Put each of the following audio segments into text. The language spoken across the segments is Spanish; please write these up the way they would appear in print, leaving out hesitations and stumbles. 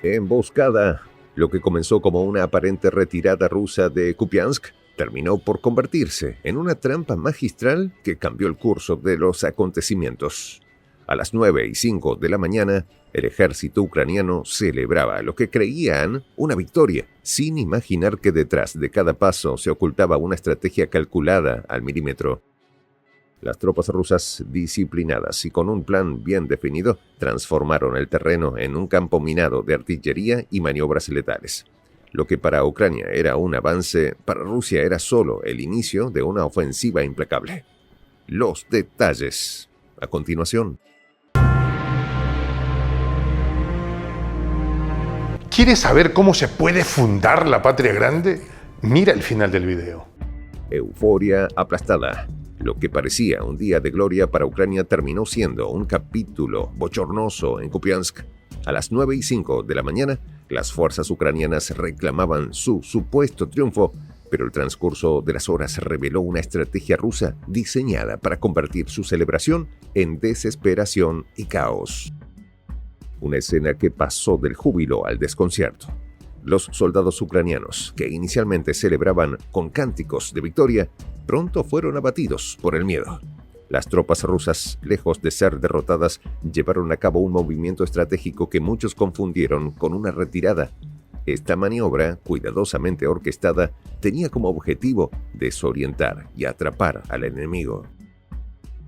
Emboscada. Lo que comenzó como una aparente retirada rusa de Kupiansk terminó por convertirse en una trampa magistral que cambió el curso de los acontecimientos. A las 9:05 de la mañana, el ejército ucraniano celebraba lo que creían una victoria, sin imaginar que detrás de cada paso se ocultaba una estrategia calculada al milímetro. Las tropas rusas, disciplinadas y con un plan bien definido, transformaron el terreno en un campo minado de artillería y maniobras letales. Lo que para Ucrania era un avance, para Rusia era solo el inicio de una ofensiva implacable. Los detalles, a continuación. ¿Quieres saber cómo se puede fundar la patria grande? Mira el final del video. Euforia aplastada. Lo que parecía un día de gloria para Ucrania terminó siendo un capítulo bochornoso en Kupiansk. A las 9:05 de la mañana, las fuerzas ucranianas reclamaban su supuesto triunfo, pero el transcurso de las horas reveló una estrategia rusa diseñada para convertir su celebración en desesperación y caos. Una escena que pasó del júbilo al desconcierto. Los soldados ucranianos, que inicialmente celebraban con cánticos de victoria, pronto fueron abatidos por el miedo. Las tropas rusas, lejos de ser derrotadas, llevaron a cabo un movimiento estratégico que muchos confundieron con una retirada. Esta maniobra, cuidadosamente orquestada, tenía como objetivo desorientar y atrapar al enemigo.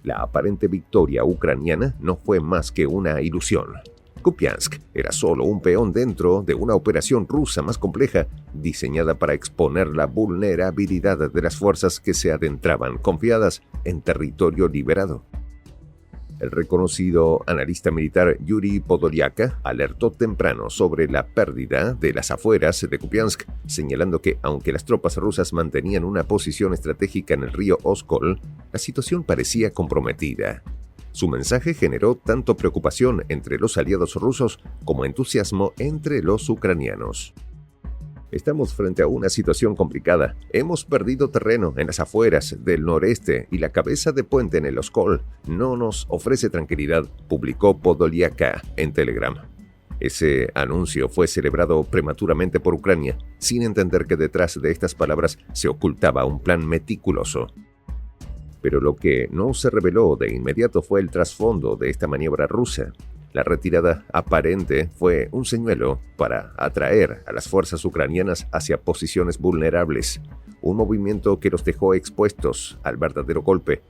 La aparente victoria ucraniana no fue más que una ilusión. Kupiansk era solo un peón dentro de una operación rusa más compleja, diseñada para exponer la vulnerabilidad de las fuerzas que se adentraban confiadas en territorio liberado. El reconocido analista militar Yuri Podolyaka alertó temprano sobre la pérdida de las afueras de Kupiansk, señalando que aunque las tropas rusas mantenían una posición estratégica en el río Oskol, la situación parecía comprometida. Su mensaje generó tanto preocupación entre los aliados rusos como entusiasmo entre los ucranianos. Estamos frente a una situación complicada. Hemos perdido terreno en las afueras del noreste y la cabeza de puente en el Oskol no nos ofrece tranquilidad, publicó Podolyaka en Telegram. Ese anuncio fue celebrado prematuramente por Ucrania, sin entender que detrás de estas palabras se ocultaba un plan meticuloso. Pero lo que no se reveló de inmediato fue el trasfondo de esta maniobra rusa. La retirada aparente fue un señuelo para atraer a las fuerzas ucranianas hacia posiciones vulnerables, un movimiento que los dejó expuestos al verdadero golpe.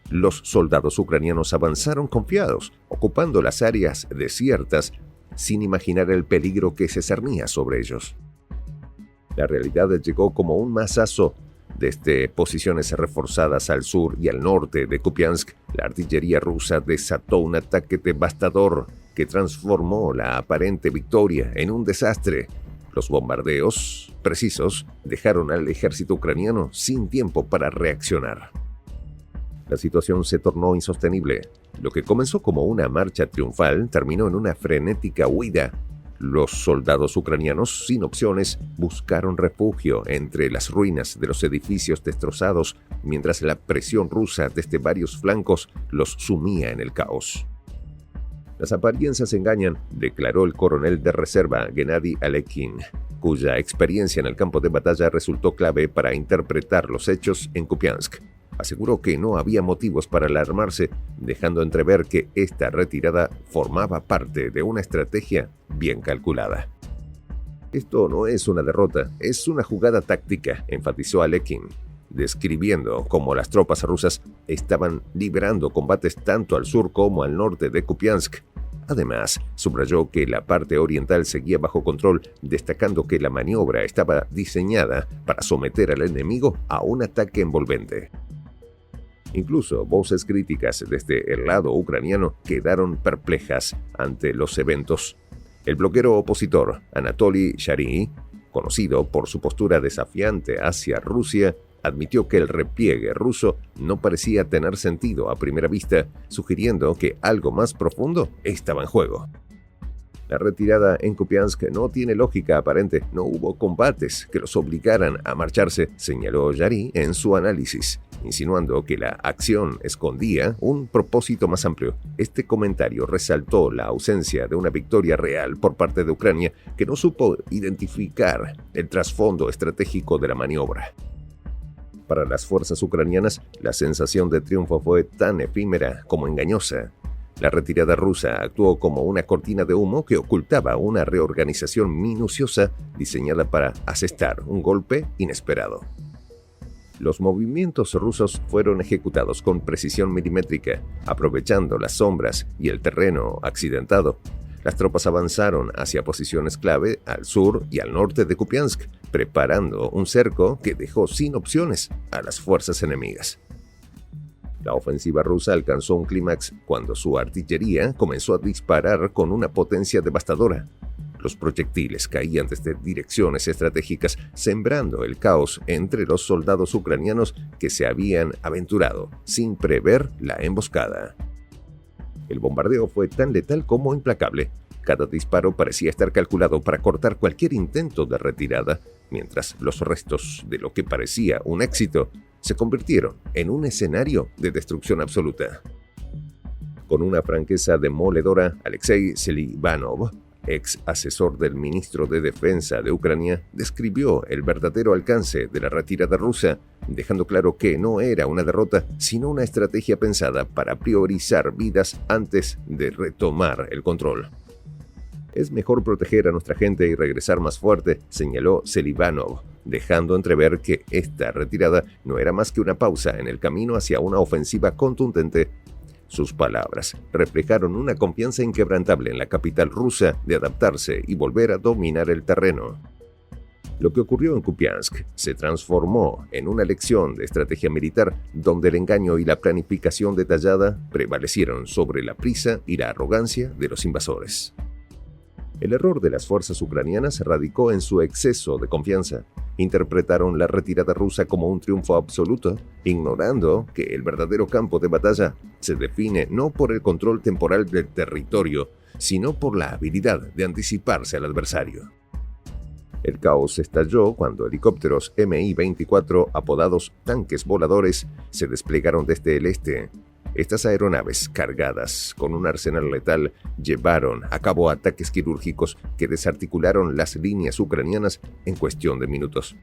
Los soldados ucranianos avanzaron confiados, ocupando las áreas desiertas, sin imaginar el peligro que se cernía sobre ellos. La realidad llegó como un mazazo. Desde posiciones reforzadas al sur y al norte de Kupiansk, la artillería rusa desató un ataque devastador que transformó la aparente victoria en un desastre. Los bombardeos precisos dejaron al ejército ucraniano sin tiempo para reaccionar. La situación se tornó insostenible. Lo que comenzó como una marcha triunfal terminó en una frenética huida. Los soldados ucranianos, sin opciones, buscaron refugio entre las ruinas de los edificios destrozados, mientras la presión rusa desde varios flancos los sumía en el caos. Las apariencias engañan, declaró el coronel de reserva Gennady Alekhine, cuya experiencia en el campo de batalla resultó clave para interpretar los hechos en Kupiansk. Aseguró que no había motivos para alarmarse, dejando entrever que esta retirada formaba parte de una estrategia bien calculada. Esto no es una derrota, es una jugada táctica, enfatizó Alekhine, describiendo cómo las tropas rusas estaban librando combates tanto al sur como al norte de Kupiansk. Además, subrayó que la parte oriental seguía bajo control, destacando que la maniobra estaba diseñada para someter al enemigo a un ataque envolvente. Incluso voces críticas desde el lado ucraniano quedaron perplejas ante los eventos. El bloguero opositor Anatoly Shary, conocido por su postura desafiante hacia Rusia, admitió que el repliegue ruso no parecía tener sentido a primera vista, sugiriendo que algo más profundo estaba en juego. La retirada en Kupiansk no tiene lógica aparente, no hubo combates que los obligaran a marcharse, señaló Shary en su análisis. insinuando que la acción escondía un propósito más amplio. Este comentario resaltó la ausencia de una victoria real por parte de Ucrania, que no supo identificar el trasfondo estratégico de la maniobra. Para las fuerzas ucranianas, la sensación de triunfo fue tan efímera como engañosa. La retirada rusa actuó como una cortina de humo que ocultaba una reorganización minuciosa diseñada para asestar un golpe inesperado. Los movimientos rusos fueron ejecutados con precisión milimétrica, aprovechando las sombras y el terreno accidentado. Las tropas avanzaron hacia posiciones clave al sur y al norte de Kupiansk, preparando un cerco que dejó sin opciones a las fuerzas enemigas. La ofensiva rusa alcanzó un clímax cuando su artillería comenzó a disparar con una potencia devastadora. Los proyectiles caían desde direcciones estratégicas, sembrando el caos entre los soldados ucranianos que se habían aventurado, sin prever la emboscada. El bombardeo fue tan letal como implacable. Cada disparo parecía estar calculado para cortar cualquier intento de retirada, mientras los restos de lo que parecía un éxito se convirtieron en un escenario de destrucción absoluta. Con una franqueza demoledora, Alexei Selivanov, ex asesor del ministro de Defensa de Ucrania, describió el verdadero alcance de la retirada rusa, dejando claro que no era una derrota, sino una estrategia pensada para priorizar vidas antes de retomar el control. Es mejor proteger a nuestra gente y regresar más fuerte, señaló Selivanov, dejando entrever que esta retirada no era más que una pausa en el camino hacia una ofensiva contundente. Sus palabras reflejaron una confianza inquebrantable en la capital rusa de adaptarse y volver a dominar el terreno. Lo que ocurrió en Kupiansk se transformó en una lección de estrategia militar donde el engaño y la planificación detallada prevalecieron sobre la prisa y la arrogancia de los invasores. El error de las fuerzas ucranianas radicó en su exceso de confianza. Interpretaron la retirada rusa como un triunfo absoluto, ignorando que el verdadero campo de batalla se define no por el control temporal del territorio, sino por la habilidad de anticiparse al adversario. El caos estalló cuando helicópteros Mi-24, apodados tanques voladores, se desplegaron desde el este. Estas aeronaves, cargadas con un arsenal letal, llevaron a cabo ataques quirúrgicos que desarticularon las líneas ucranianas en cuestión de minutos.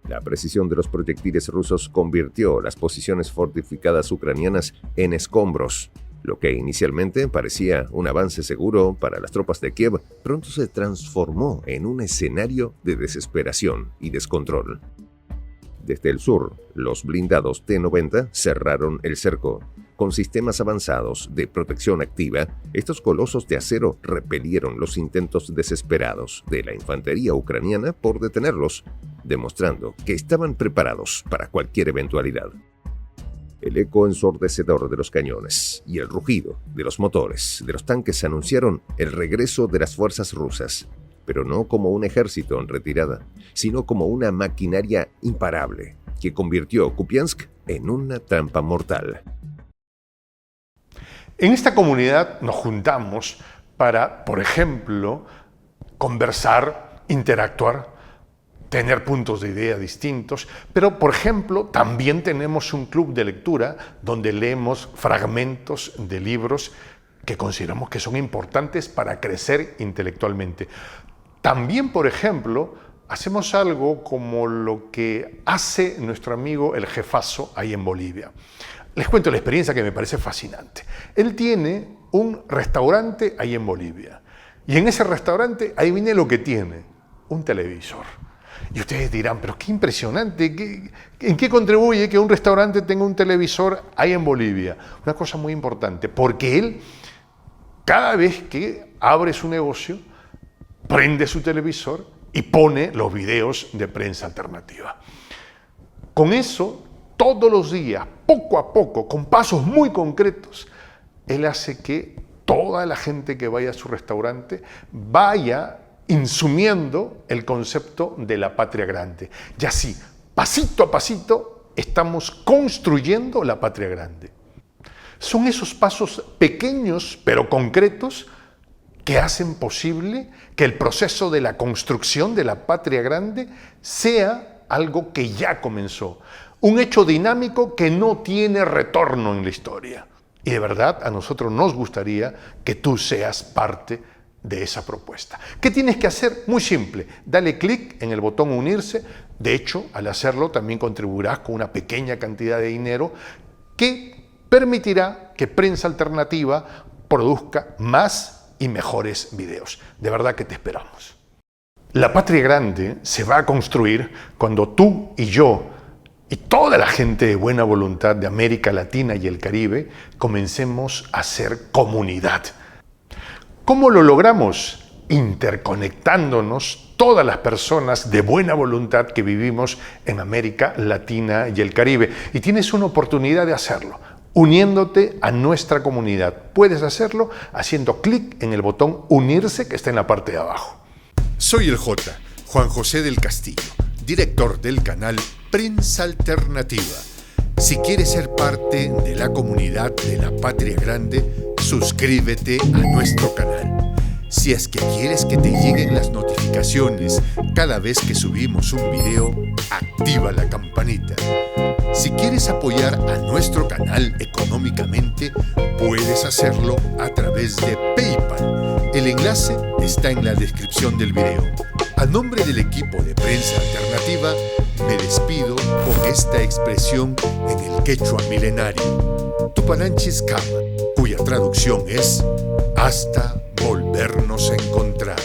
La precisión de los proyectiles rusos convirtió las posiciones fortificadas ucranianas en escombros. Lo que inicialmente parecía un avance seguro para las tropas de Kiev, pronto se transformó en un escenario de desesperación y descontrol. Desde el sur, los blindados T-90 cerraron el cerco. Con sistemas avanzados de protección activa, estos colosos de acero repelieron los intentos desesperados de la infantería ucraniana por detenerlos, demostrando que estaban preparados para cualquier eventualidad. El eco ensordecedor de los cañones y el rugido de los motores de los tanques anunciaron el regreso de las fuerzas rusas, pero no como un ejército en retirada, sino como una maquinaria imparable que convirtió Kupiansk en una trampa mortal. En esta comunidad nos juntamos para, por ejemplo, conversar, interactuar, tener puntos de idea distintos, pero, por ejemplo, también tenemos un club de lectura donde leemos fragmentos de libros que consideramos que son importantes para crecer intelectualmente. También, por ejemplo, hacemos algo como lo que hace nuestro amigo el jefazo ahí en Bolivia. Les cuento la experiencia que me parece fascinante. Él tiene un restaurante ahí en Bolivia. Y en ese restaurante, ahí viene lo que tiene, un televisor. Y ustedes dirán, pero qué impresionante, ¿en qué contribuye que un restaurante tenga un televisor ahí en Bolivia? Una cosa muy importante, porque él, cada vez que abre su negocio, prende su televisor y pone los videos de prensa alternativa. Con eso, todos los días, poco a poco, con pasos muy concretos, él hace que toda la gente que vaya a su restaurante vaya insumiendo el concepto de la patria grande. Y así, pasito a pasito, estamos construyendo la patria grande. Son esos pasos pequeños pero concretos que hacen posible que el proceso de la construcción de la patria grande sea algo que ya comenzó. un hecho dinámico que no tiene retorno en la historia. Y de verdad a nosotros nos gustaría que tú seas parte de esa propuesta. ¿Qué tienes que hacer? Muy simple, dale clic en el botón unirse. De hecho, al hacerlo también contribuirás con una pequeña cantidad de dinero que permitirá que Prensa Alternativa produzca más y mejores videos. De verdad que te esperamos. La patria grande se va a construir cuando tú y yo y toda la gente de buena voluntad de América Latina y el Caribe comencemos a ser comunidad. ¿Cómo lo logramos? Interconectándonos todas las personas de buena voluntad que vivimos en América Latina y el Caribe. Y tienes una oportunidad de hacerlo, uniéndote a nuestra comunidad. Puedes hacerlo haciendo clic en el botón unirse que está en la parte de abajo. Soy el J, Juan José del Castillo, director del canal Prensa Alternativa. Si quieres ser parte de la comunidad de la Patria Grande, suscríbete a nuestro canal. Si es que quieres que te lleguen las notificaciones cada vez que subimos un video, activa la campanita. Si quieres apoyar a nuestro canal económicamente, puedes hacerlo a través de PayPal. El enlace está en la descripción del video. A nombre del equipo de Prensa Alternativa, me despido con esta expresión en el quechua milenario, Tupananchis Kama, cuya traducción es hasta volvernos a encontrar.